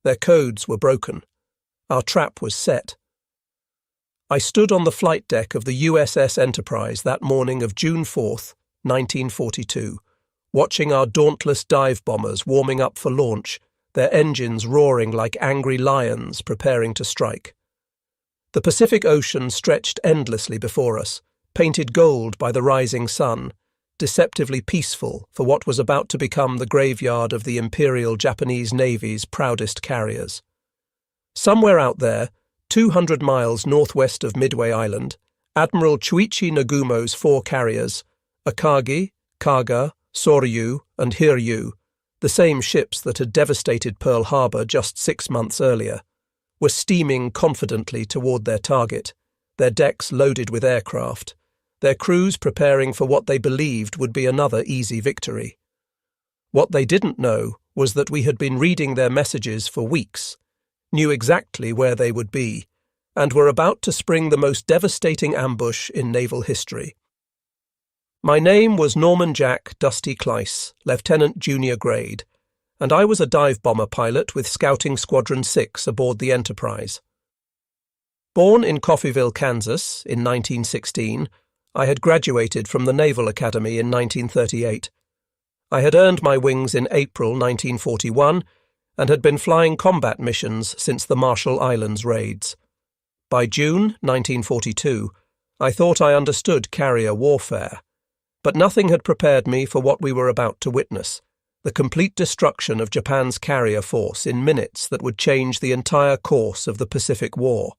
Their codes were broken. Our trap was set. I stood on the flight deck of the USS Enterprise that morning of June 4th, 1942, watching our dauntless dive bombers warming up for launch, their engines roaring like angry lions preparing to strike. The Pacific Ocean stretched endlessly before us, painted gold by the rising sun, deceptively peaceful for what was about to become the graveyard of the Imperial Japanese Navy's proudest carriers. Somewhere out there, 200 miles northwest of Midway Island, Admiral Chuichi Nagumo's 4 carriers, Akagi, Kaga, Soryu, and Hiryu, the same ships that had devastated Pearl Harbor just 6 months earlier, were steaming confidently toward their target, their decks loaded with aircraft, their crews preparing for what they believed would be another easy victory. What they didn't know was that we had been reading their messages for weeks, knew exactly where they would be, and were about to spring the most devastating ambush in naval history. My name was Norman Jack Dusty Cleiss, Lieutenant Junior Grade, and I was a dive bomber pilot with Scouting Squadron 6 aboard the Enterprise. Born in Coffeyville, Kansas, in 1916, I had graduated from the Naval Academy in 1938. I had earned my wings in April 1941 and had been flying combat missions since the Marshall Islands raids. By June 1942, I thought I understood carrier warfare, but nothing had prepared me for what we were about to witness, the complete destruction of Japan's carrier force in minutes that would change the entire course of the Pacific War.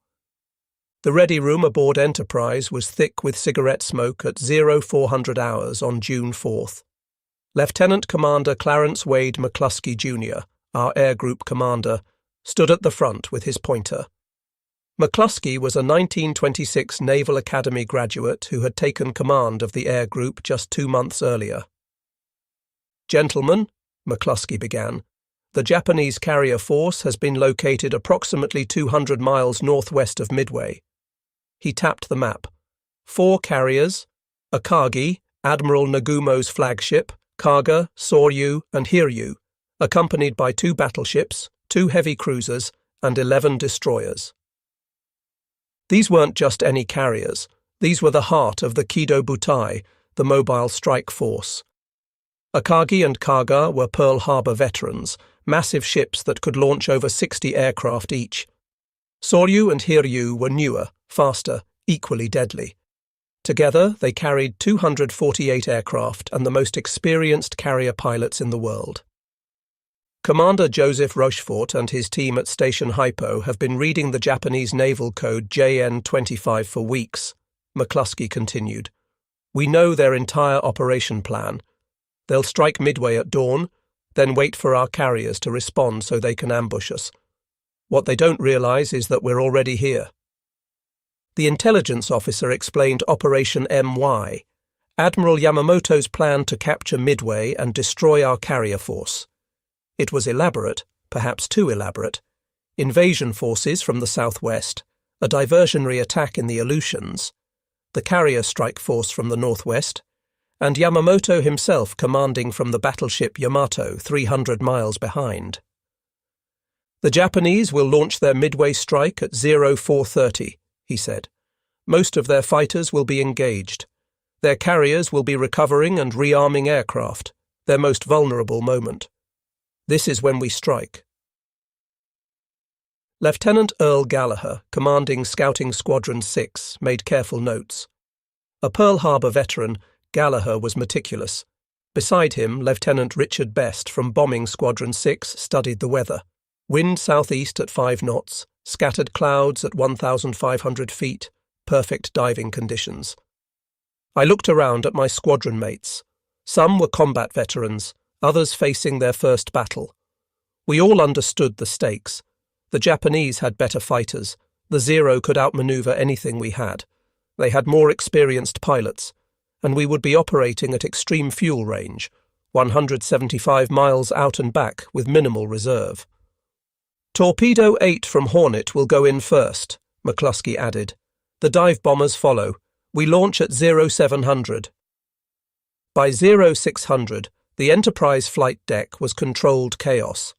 The ready room aboard Enterprise was thick with cigarette smoke at 0400 hours on June 4th. Lieutenant Commander Clarence Wade McCluskey, Jr., our Air Group commander, stood at the front with his pointer. McCluskey was a 1926 Naval Academy graduate who had taken command of the Air Group just 2 months earlier. "Gentlemen," McCluskey began, "the Japanese carrier force has been located approximately 200 miles northwest of Midway." He tapped the map. 4 carriers, Akagi, Admiral Nagumo's flagship, Kaga, Soryu, and Hiryu, accompanied by 2 battleships, 2 heavy cruisers, and 11 destroyers. These weren't just any carriers. These were the heart of the Kido Butai, the mobile strike force. Akagi and Kaga were Pearl Harbor veterans, massive ships that could launch over 60 aircraft each. Soryu and Hiryu were newer, faster, equally deadly. Together, they carried 248 aircraft and the most experienced carrier pilots in the world. Commander Joseph Rochefort and his team at Station Hypo have been reading the Japanese naval code JN-25 for weeks, McCluskey continued. "We know their entire operation plan. They'll strike Midway at dawn, then wait for our carriers to respond so they can ambush us. What they don't realize is that we're already here." The intelligence officer explained Operation MY, Admiral Yamamoto's plan to capture Midway and destroy our carrier force. It was elaborate, perhaps too elaborate. Invasion forces from the southwest, a diversionary attack in the Aleutians, the carrier strike force from the northwest, and Yamamoto himself commanding from the battleship Yamato 300 miles behind. "The Japanese will launch their Midway strike at 0430, he said. "Most of their fighters will be engaged. Their carriers will be recovering and rearming aircraft, their most vulnerable moment. This is when we strike." Lieutenant Earl Gallagher, commanding Scouting Squadron 6, made careful notes. A Pearl Harbor veteran, Gallagher was meticulous. Beside him, Lieutenant Richard Best from Bombing Squadron 6 studied the weather. Wind southeast at 5 knots, scattered clouds at 1,500 feet, perfect diving conditions. I looked around at my squadron mates. Some were combat veterans, others facing their first battle. We all understood the stakes. The Japanese had better fighters. The Zero could outmaneuver anything we had. They had more experienced pilots, and we would be operating at extreme fuel range, 175 miles out and back with minimal reserve. "Torpedo 8 from Hornet will go in first," McCluskey added. "The dive bombers follow. We launch at 0700. By 0600, the Enterprise flight deck was controlled chaos.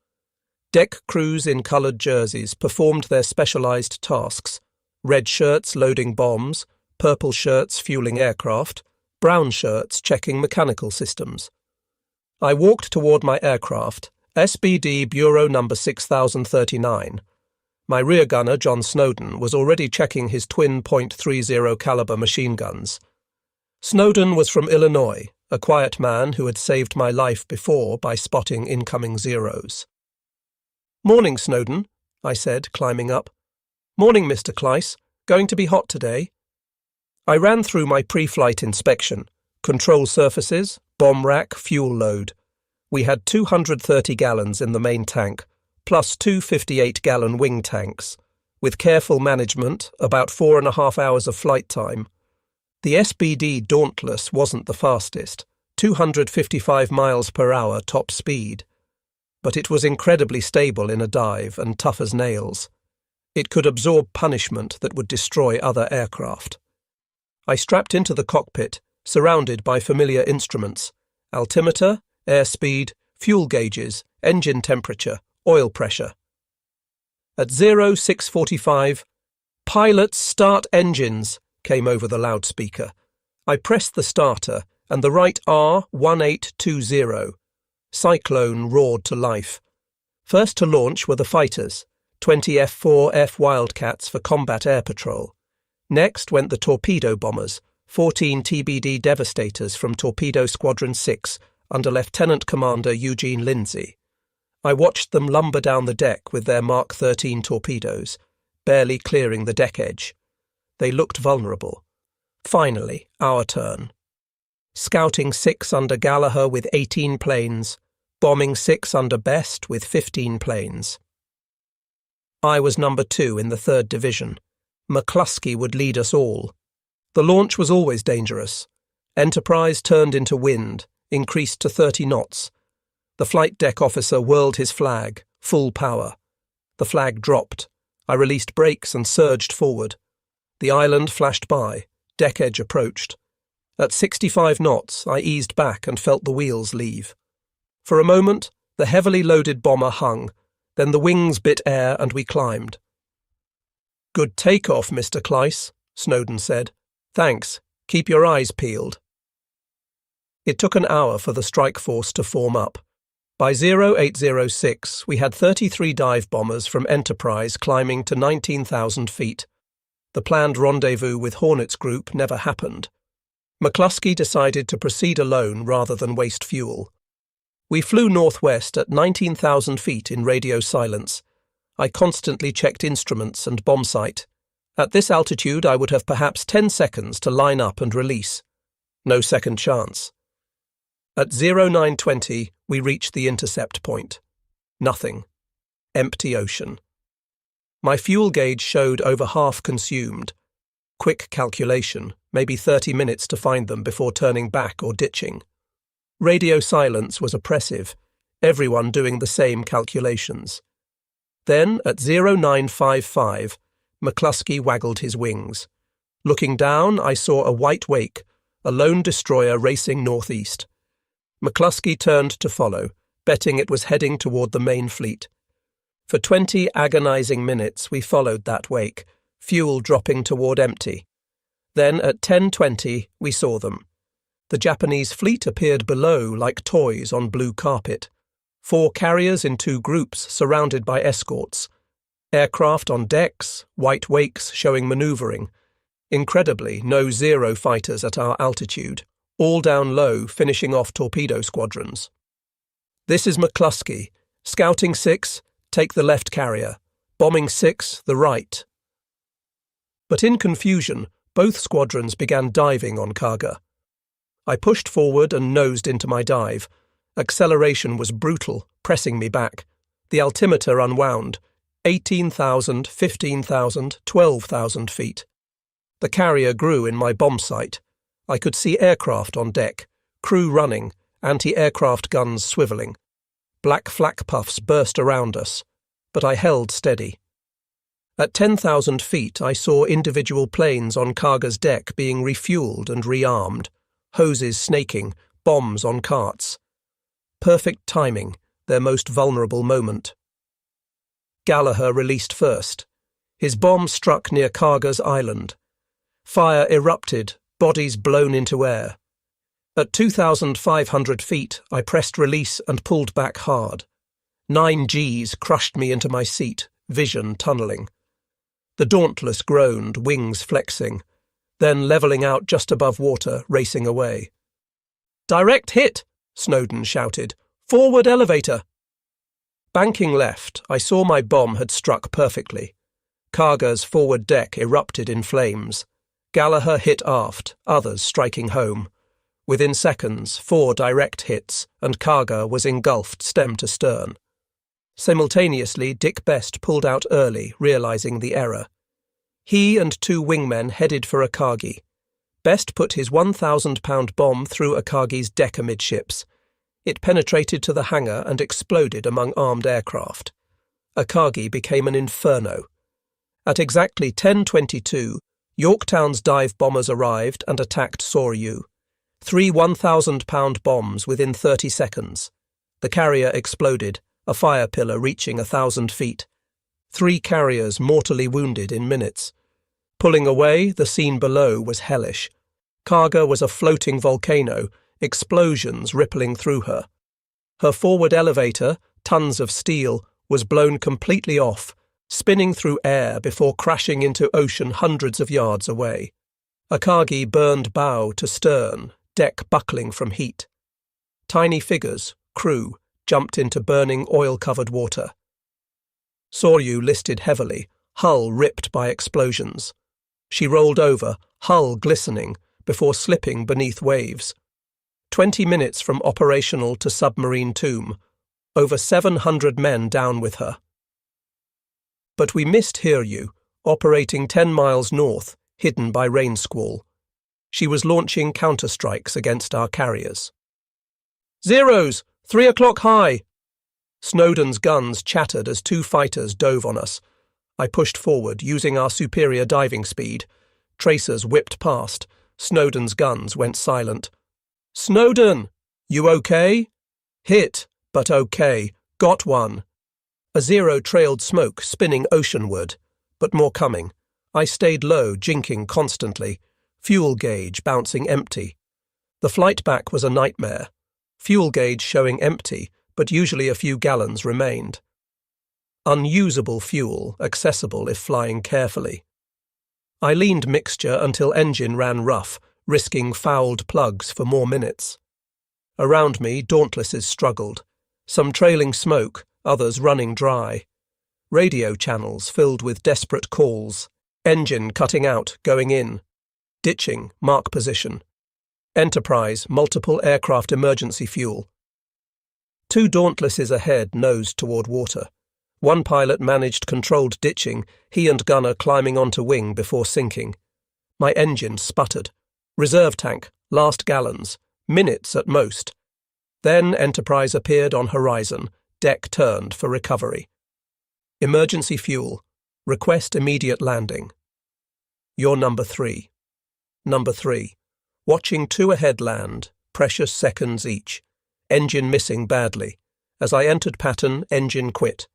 Deck crews in coloured jerseys performed their specialised tasks: red shirts loading bombs, purple shirts fueling aircraft, brown shirts checking mechanical systems. I walked toward my aircraft, SBD Bureau number 6039. My rear gunner, John Snowden, was already checking his twin .30 caliber machine guns. Snowden was from Illinois, a quiet man who had saved my life before by spotting incoming Zeros. "Morning, Snowden," I said, climbing up. "Morning, Mr. Kleiss. Going to be hot today?" I ran through my pre-flight inspection: control surfaces, bomb rack, fuel load. We had 230 gallons in the main tank, plus two 58-gallon wing tanks. With careful management, about 4.5 hours of flight time. The SBD Dauntless wasn't the fastest, 255 miles per hour top speed. But it was incredibly stable in a dive and tough as nails. It could absorb punishment that would destroy other aircraft. I strapped into the cockpit, surrounded by familiar instruments: altimeter, airspeed, fuel gauges, engine temperature, oil pressure. At 0645, "Pilots, start engines," came over the loudspeaker. I pressed the starter, and the right R1820. Cyclone roared to life. First to launch were the fighters, 20 F-4F Wildcats for combat air patrol. Next went the torpedo bombers, 14 TBD Devastators from Torpedo Squadron 6 under Lieutenant Commander Eugene Lindsay. I watched them lumber down the deck with their Mark 13 torpedoes, barely clearing the deck edge. They looked vulnerable. Finally, our turn. Scouting 6 under Gallagher with 18 planes, bombing 6 under Best with 15 planes. I was number 2 in the 3rd Division. McCluskey would lead us all. The launch was always dangerous. Enterprise turned into wind, increased to 30 knots. The flight deck officer whirled his flag, full power. The flag dropped. I released brakes and surged forward. The island flashed by. Deck edge approached. At 65 knots, I eased back and felt the wheels leave. For a moment, the heavily loaded bomber hung. Then the wings bit air and we climbed. "Good takeoff, Mr. Kleiss," Snowden said. "Thanks. Keep your eyes peeled." It took an hour for the strike force to form up. By 0806, we had 33 dive bombers from Enterprise climbing to 19,000 feet. The planned rendezvous with Hornets Group never happened. McCluskey decided to proceed alone rather than waste fuel. We flew northwest at 19,000 feet in radio silence. I constantly checked instruments and bomb sight. At this altitude, I would have perhaps 10 seconds to line up and release. No second chance. At 0920, we reached the intercept point. Nothing. Empty ocean. My fuel gauge showed over half consumed. Quick calculation, maybe 30 minutes to find them before turning back or ditching. Radio silence was oppressive, everyone doing the same calculations. Then, at 0955, McCluskey waggled his wings. Looking down, I saw a white wake, a lone destroyer racing northeast. McCluskey turned to follow, betting it was heading toward the main fleet. For 20 agonizing minutes we followed that wake, fuel dropping toward empty. Then at 10:20 we saw them. The Japanese fleet appeared below like toys on blue carpet. 4 carriers in 2 groups surrounded by escorts. Aircraft on decks, white wakes showing manoeuvring. Incredibly, no Zero fighters at our altitude, all down low finishing off torpedo squadrons. "This is McCluskey. Scouting 6, take the left carrier. Bombing 6, the right." But in confusion, both squadrons began diving on Kaga. I pushed forward and nosed into my dive. Acceleration was brutal, pressing me back. The altimeter unwound. 18,000, 15,000, 12,000 feet. The carrier grew in my bomb sight. I could see aircraft on deck, crew running, anti-aircraft guns swivelling. Black flak puffs burst around us, but I held steady. At 10,000 feet, I saw individual planes on Kaga's deck being refueled and rearmed, hoses snaking, bombs on carts. Perfect timing, their most vulnerable moment. Gallagher released first. His bomb struck near Karga's island. Fire erupted, bodies blown into air. At 2,500 feet, I pressed release and pulled back hard. 9 Gs crushed me into my seat, vision tunnelling. The Dauntless groaned, wings flexing, then levelling out just above water, racing away. "Direct hit!" Snowden shouted. "Forward elevator!" Banking left, I saw my bomb had struck perfectly. Karga's forward deck erupted in flames. Gallagher hit aft, others striking home. Within seconds, 4 direct hits, and Karga was engulfed stem to stern. Simultaneously, Dick Best pulled out early, realising the error. He and 2 wingmen headed for Akagi. Best put his 1,000-pound bomb through Akagi's deck amidships. It penetrated to the hangar and exploded among armed aircraft. Akagi became an inferno. At exactly 10:22, Yorktown's dive bombers arrived and attacked Soryu. 3 1,000-pound bombs within 30 seconds. The carrier exploded, a fire pillar reaching 1,000 feet. 3 carriers mortally wounded in minutes. Pulling away, the scene below was hellish. Karga was a floating volcano, explosions rippling through her. Her forward elevator, tons of steel, was blown completely off, spinning through air before crashing into ocean hundreds of yards away. Akagi burned bow to stern, deck buckling from heat. Tiny figures, crew, jumped into burning oil-covered water. Soryu listed heavily, hull ripped by explosions. She rolled over, hull glistening, before slipping beneath waves. 20 minutes from operational to submarine tomb, over 700 men down with her. But we missed Hiryu, operating 10 miles north, hidden by rain squall. She was launching counterstrikes against our carriers. "Zeros! 3 o'clock high!" Snowden's guns chattered as 2 fighters dove on us. I pushed forward, using our superior diving speed. Tracers whipped past. Snowden's guns went silent. "Snowden! You okay?" "Hit, but okay. Got one." A Zero trailed smoke spinning oceanward, but more coming. I stayed low, jinking constantly. Fuel gauge bouncing empty. The flight back was a nightmare. Fuel gauge showing empty, but usually a few gallons remained. Unusable fuel, accessible if flying carefully. I leaned mixture until engine ran rough, risking fouled plugs for more minutes. Around me, Dauntlesses struggled. Some trailing smoke, others running dry. Radio channels filled with desperate calls. Engine cutting out, going in. Ditching, mark position. Enterprise, multiple aircraft emergency fuel. 2 Dauntlesses ahead nosed toward water. 1 pilot managed controlled ditching, he and gunner climbing onto wing before sinking. My engine sputtered. Reserve tank, last gallons, minutes at most. Then Enterprise appeared on horizon, deck turned for recovery. Emergency fuel. Request immediate landing. You're number 3. Number 3. Watching 2 ahead land, precious seconds each. Engine missing badly. As I entered pattern, engine quit.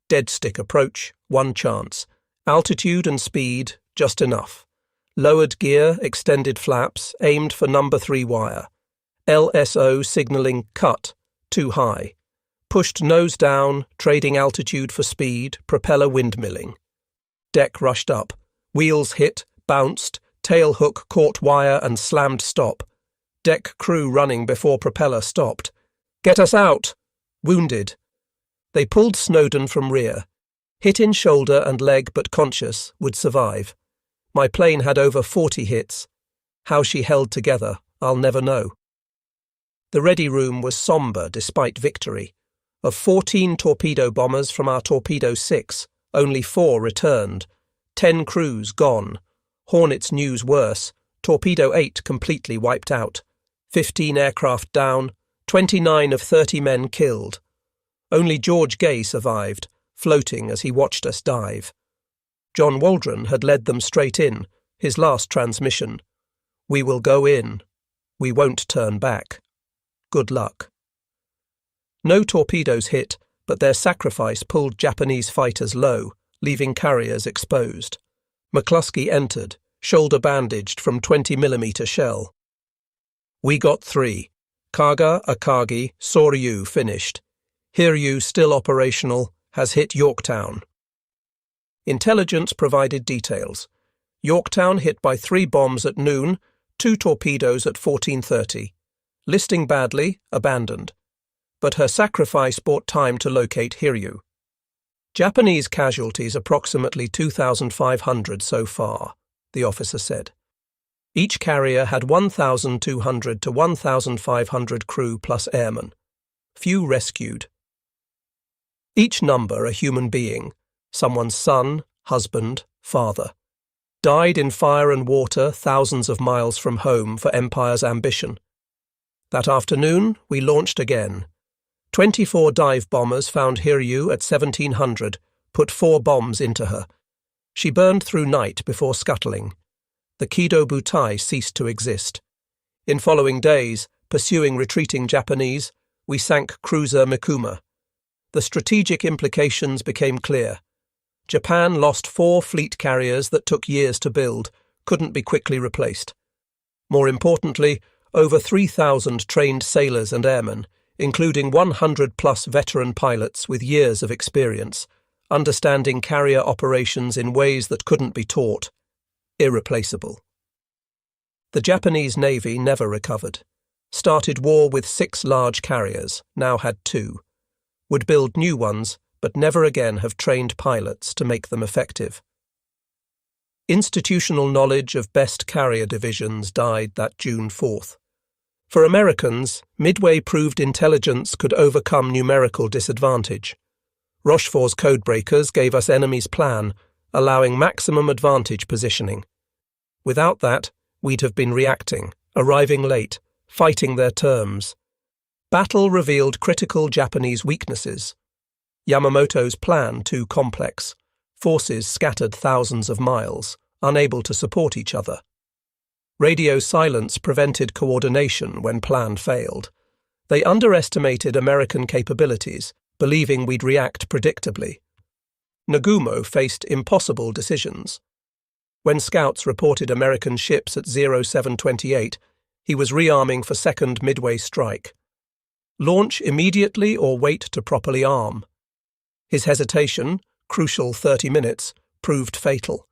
Dead stick approach, 1 chance. Altitude and speed, just enough. Lowered gear, extended flaps, aimed for number 3 wire. LSO signalling cut, too high. Pushed nose down, trading altitude for speed, propeller windmilling. Deck rushed up. Wheels hit, bounced, tail hook caught wire and slammed stop. Deck crew running before propeller stopped. "Get us out!" Wounded. They pulled Snowden from rear. Hit in shoulder and leg but conscious, would survive. My plane had over 40 hits. How she held together, I'll never know. The ready room was sombre despite victory. Of 14 torpedo bombers from our Torpedo 6, only 4 returned. 10 crews gone. Hornets news worse. Torpedo 8 completely wiped out. 15 aircraft down. 29 of 30 men killed. Only George Gay survived, floating as he watched us dive. John Waldron had led them straight in, his last transmission. "We will go in. We won't turn back. Good luck." No torpedoes hit, but their sacrifice pulled Japanese fighters low, leaving carriers exposed. McCluskey entered, shoulder bandaged from 20mm shell. We got 3. Kaga, Akagi, Soryu finished. Hiryu, still operational, has hit Yorktown. Intelligence provided details. Yorktown hit by 3 bombs at noon, 2 torpedoes at 14:30. Listing badly, abandoned. But her sacrifice bought time to locate Hiryu. Japanese casualties approximately 2,500 so far, the officer said. Each carrier had 1,200 to 1,500 crew plus airmen. Few rescued. Each number a human being, someone's son, husband, father. Died in fire and water thousands of miles from home for Empire's ambition. That afternoon, we launched again. 24 dive bombers found Hiryu at 1700, put 4 bombs into her. She burned through night before scuttling. The Kido Butai ceased to exist. In following days, pursuing retreating Japanese, we sank cruiser Mikuma. The strategic implications became clear. Japan lost 4 fleet carriers that took years to build, couldn't be quickly replaced. More importantly, over 3,000 trained sailors and airmen, including 100-plus veteran pilots with years of experience, understanding carrier operations in ways that couldn't be taught. Irreplaceable. The Japanese Navy never recovered. Started war with 6 large carriers, now had 2. Would build new ones, but never again have trained pilots to make them effective. Institutional knowledge of best carrier divisions died that June 4th. For Americans, Midway proved intelligence could overcome numerical disadvantage. Rochefort's codebreakers gave us enemy's plan, allowing maximum advantage positioning. Without that, we'd have been reacting, arriving late, fighting their terms. Battle revealed critical Japanese weaknesses. Yamamoto's plan too complex. Forces scattered thousands of miles, unable to support each other. Radio silence prevented coordination when plan failed. They underestimated American capabilities, believing we'd react predictably. Nagumo faced impossible decisions. When scouts reported American ships at 0728, he was rearming for second Midway strike. Launch immediately or wait to properly arm. His hesitation, crucial 30 minutes, proved fatal.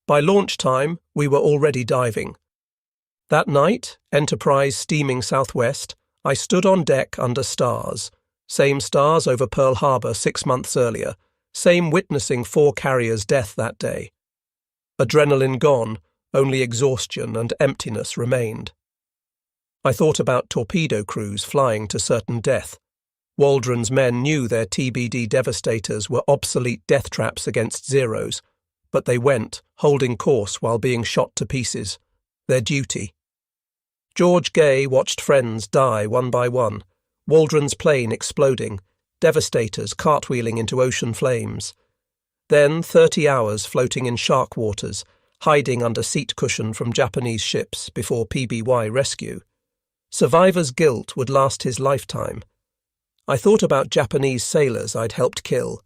By launch time, we were already diving. That night, Enterprise steaming southwest, I stood on deck under stars. Same stars over Pearl Harbor 6 months earlier. Same witnessing 4 carriers' death that day. Adrenaline gone, only exhaustion and emptiness remained. I thought about torpedo crews flying to certain death. Waldron's men knew their TBD devastators were obsolete death traps against Zeros, but they went, holding course while being shot to pieces. Their duty. George Gay watched friends die one by one, Waldron's plane exploding, devastators cartwheeling into ocean flames. Then 30 hours floating in shark waters, hiding under seat cushion from Japanese ships before PBY rescue. Survivor's guilt would last his lifetime. I thought about Japanese sailors I'd helped kill.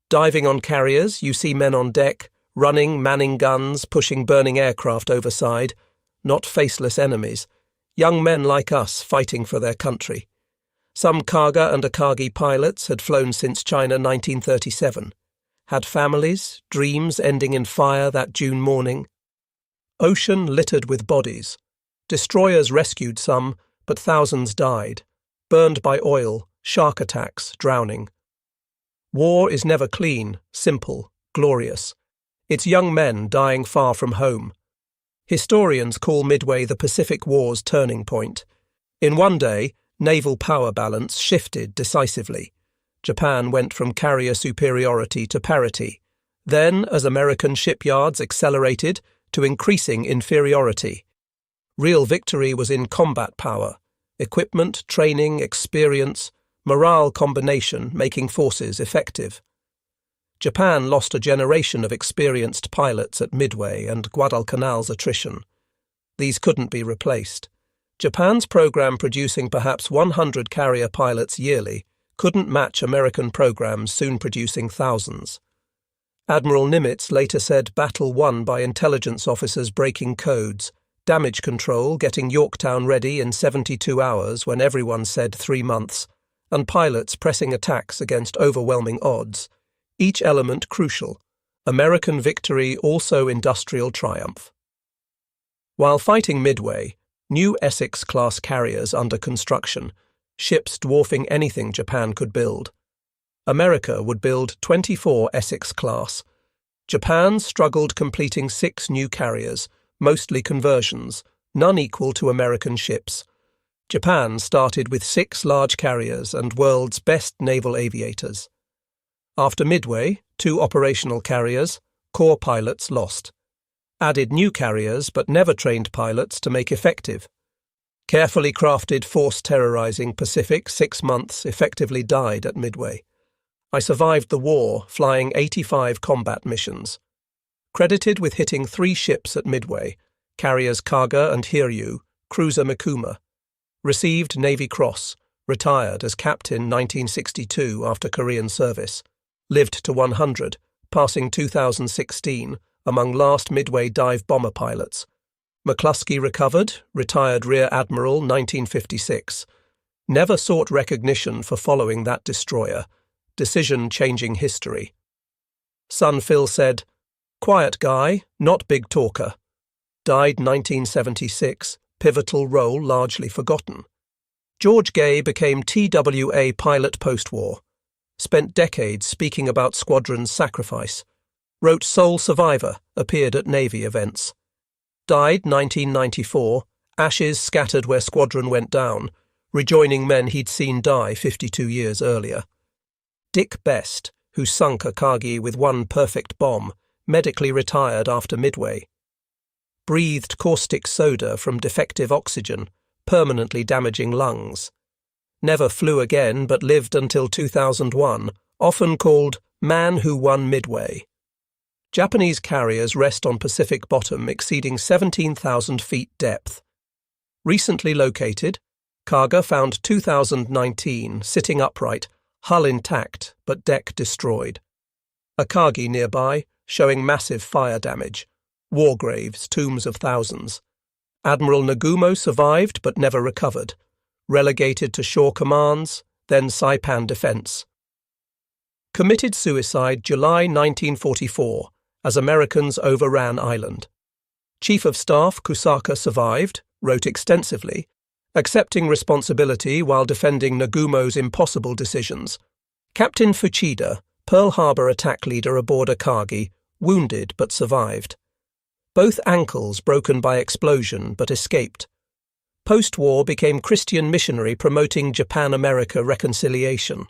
Diving on carriers, you see men on deck, running, manning guns, pushing burning aircraft overside, not faceless enemies. Young men like us fighting for their country. Some Kaga and Akagi pilots had flown since China 1937. Had families, dreams ending in fire that June morning. Ocean littered with bodies. Destroyers rescued some, but thousands died. Burned by oil, shark attacks, drowning. War is never clean, simple, glorious. It's young men dying far from home. Historians call Midway the Pacific War's turning point. In one day, naval power balance shifted decisively. Japan went from carrier superiority to parity. Then, as American shipyards accelerated, to increasing inferiority. Real victory was in combat power, equipment, training, experience, morale combination making forces effective. Japan lost a generation of experienced pilots at Midway and Guadalcanal's attrition. These couldn't be replaced. Japan's program producing perhaps 100 carrier pilots yearly couldn't match American programs soon producing thousands. Admiral Nimitz later said battle won by intelligence officers breaking codes, damage control getting Yorktown ready in 72 hours when everyone said 3 months, and pilots pressing attacks against overwhelming odds, each element crucial. American victory also industrial triumph. While fighting Midway, new Essex-class carriers under construction, ships dwarfing anything Japan could build. America would build 24 Essex-class. Japan struggled completing 6 new carriers, mostly conversions, none equal to American ships. Japan started with 6 large carriers and world's best naval aviators. After Midway, 2 operational carriers, core pilots lost. Added new carriers but never trained pilots to make effective. Carefully crafted force terrorizing Pacific 6 months effectively died at Midway. I survived the war, flying 85 combat missions. Credited with hitting 3 ships at Midway, carriers Kaga and Hiryu, cruiser Mikuma. Received Navy Cross, retired as captain 1962 after Korean service. Lived to 100, passing 2016 among last Midway dive bomber pilots. McCluskey recovered, retired Rear Admiral 1956. Never sought recognition for following that destroyer. Decision changing history. Son Phil said, "Quiet guy, not big talker." Died 1976, pivotal role largely forgotten. George Gay became TWA pilot post-war. Spent decades speaking about squadron's sacrifice. Wrote Sole Survivor, appeared at Navy events. Died 1994, ashes scattered where squadron went down, rejoining men he'd seen die 52 years earlier. Dick Best, who sunk Akagi with 1 perfect bomb, medically retired after Midway. Breathed caustic soda from defective oxygen, permanently damaging lungs. Never flew again but lived until 2001, often called Man Who Won Midway. Japanese carriers rest on Pacific bottom exceeding 17,000 feet depth. Recently located, Kaga found 2019 sitting upright, hull intact but deck destroyed. Akagi nearby, showing massive fire damage. War graves, tombs of thousands. Admiral Nagumo survived but never recovered. Relegated to shore commands, then Saipan defense. Committed suicide July 1944 as Americans overran island. Chief of Staff Kusaka survived, wrote extensively, accepting responsibility while defending Nagumo's impossible decisions. Captain Fuchida, Pearl Harbor attack leader aboard Akagi, wounded but survived. Both ankles broken by explosion but escaped. Post-war became Christian missionary promoting Japan-America reconciliation.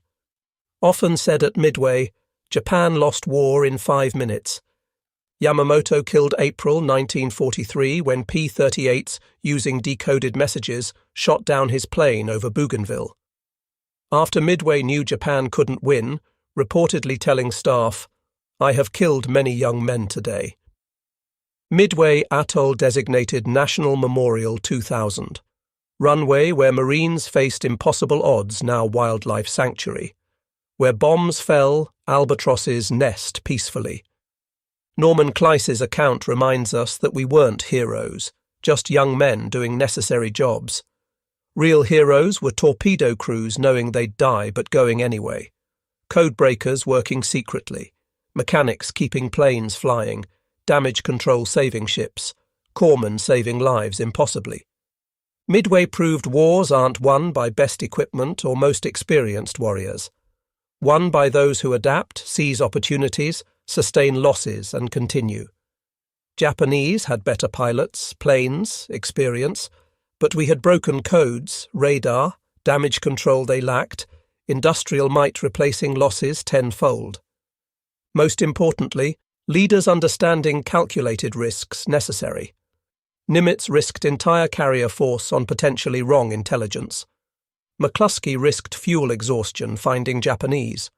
Often said at Midway, Japan lost war in 5 minutes. Yamamoto killed April 1943 when P-38s, using decoded messages, shot down his plane over Bougainville. After Midway knew Japan couldn't win, reportedly telling staff, "I have killed many young men today." Midway Atoll designated National Memorial 2000. Runway where Marines faced impossible odds, now wildlife sanctuary. Where bombs fell, albatrosses nest peacefully. Norman Kleise's account reminds us that we weren't heroes, just young men doing necessary jobs. Real heroes were torpedo crews knowing they'd die but going anyway. Codebreakers working secretly. Mechanics keeping planes flying. Damage control saving ships. Corpsmen saving lives impossibly. Midway proved wars aren't won by best equipment or most experienced warriors. Won by those who adapt, seize opportunities, sustain losses and continue. Japanese had better pilots, planes, experience, but we had broken codes, radar, damage control they lacked, industrial might replacing losses tenfold. Most importantly, leaders understanding calculated risks necessary. Nimitz risked entire carrier force on potentially wrong intelligence. McCluskey risked fuel exhaustion finding Japanese.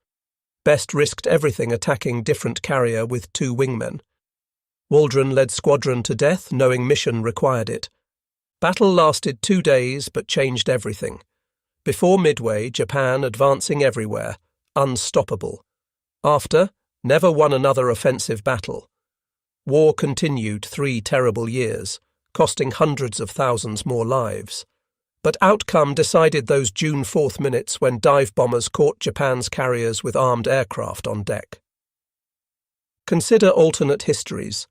Best risked everything attacking different carrier with 2 wingmen. Waldron led squadron to death knowing mission required it. Battle lasted 2 days but changed everything. Before Midway, Japan advancing everywhere, unstoppable. After, never won another offensive battle. War continued 3 terrible years, costing hundreds of thousands more lives. But outcome decided those June 4th minutes when dive bombers caught Japan's carriers with armed aircraft on deck. Consider alternate histories.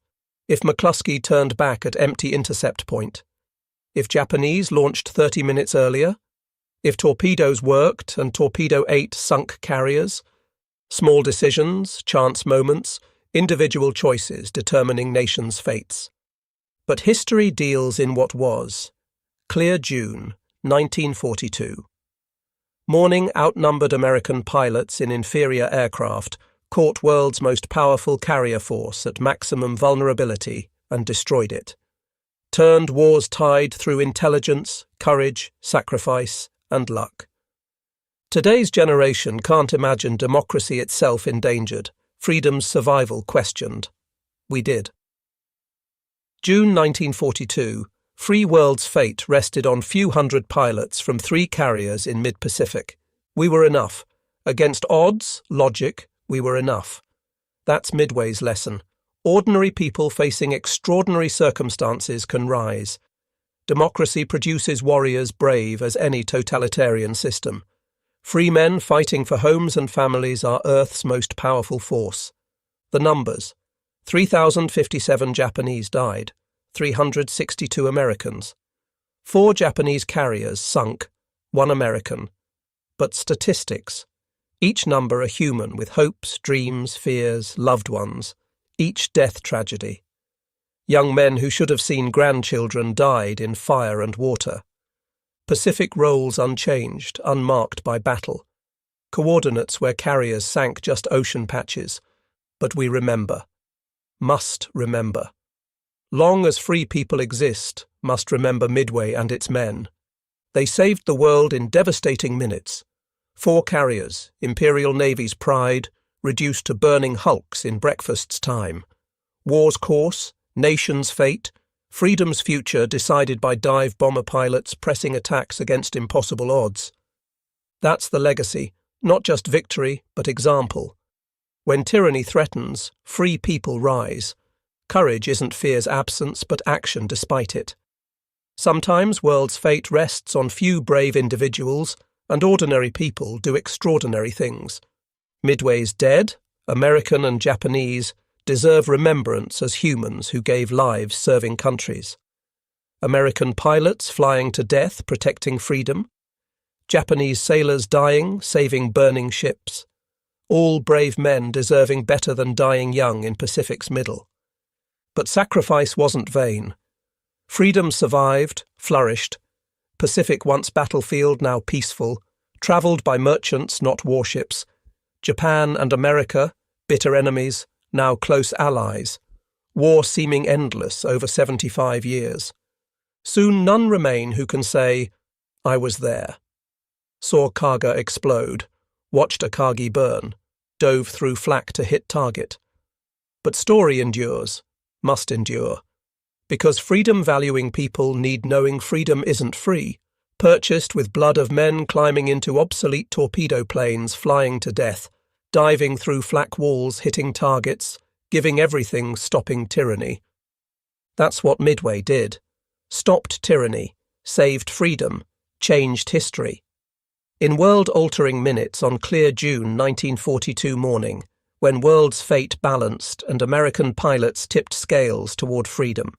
If McCluskey turned back at empty intercept point. If Japanese launched 30 minutes earlier. If torpedoes worked and Torpedo 8 sunk carriers. Small decisions, chance moments, individual choices determining nations' fates. But history deals in what was. Clear June, 1942. Morning outnumbered American pilots in inferior aircraft caught world's most powerful carrier force at maximum vulnerability and destroyed it. Turned war's tide through intelligence, courage, sacrifice, and luck. Today's generation can't imagine democracy itself endangered, freedom's survival questioned. We did. June 1942, free world's fate rested on few hundred pilots from 3 carriers in mid-Pacific. We were enough. Against odds, logic, we were enough. That's Midway's lesson. Ordinary people facing extraordinary circumstances can rise. Democracy produces warriors brave as any totalitarian system. Free men fighting for homes and families are Earth's most powerful force. The numbers. 3,057 Japanese died, 362 Americans. 4 Japanese carriers sunk, 1 American. But statistics. Each number a human with hopes, dreams, fears, loved ones. Each death tragedy. Young men who should have seen grandchildren died in fire and water. Pacific roles unchanged, unmarked by battle. Coordinates where carriers sank just ocean patches. But we remember. Must remember. Long as free people exist, must remember Midway and its men. They saved the world in devastating minutes. 4 carriers, Imperial Navy's pride, reduced to burning hulks in breakfast's time. War's course, nation's fate, freedom's future decided by dive bomber pilots pressing attacks against impossible odds. That's the legacy, not just victory, but example. When tyranny threatens, free people rise. Courage isn't fear's absence, but action despite it. Sometimes world's fate rests on few brave individuals, and ordinary people do extraordinary things. Midway's dead, American and Japanese, deserve remembrance as humans who gave lives serving countries. American pilots flying to death protecting freedom. Japanese sailors dying, saving burning ships. All brave men deserving better than dying young in Pacific's middle. But sacrifice wasn't vain. Freedom survived, flourished. Pacific once battlefield, now peaceful, travelled by merchants, not warships. Japan and America, bitter enemies, now close allies. War seeming endless over 75 years. Soon none remain who can say, I was there. Saw Kaga explode, watched Akagi burn, dove through flak to hit target. But story endures, must endure. Because freedom-valuing people need knowing freedom isn't free, purchased with blood of men climbing into obsolete torpedo planes flying to death, diving through flak walls, hitting targets, giving everything, stopping tyranny. That's what Midway did. Stopped tyranny, saved freedom, changed history. In world-altering minutes on clear June 1942 morning, when world's fate balanced and American pilots tipped scales toward freedom,